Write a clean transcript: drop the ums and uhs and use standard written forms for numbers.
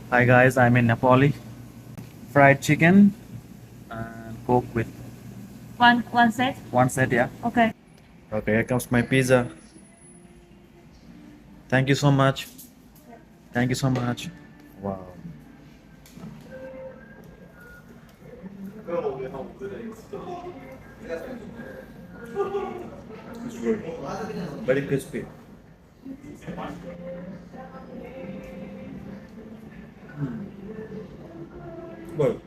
Hi guys, I'm in Nepali. Fried chicken and Coke with One set. one set, yeah. Okay. Okay, here comes my pizza. Thank you so much. Thank you so much. Wow. It's good. Very crispy. Good.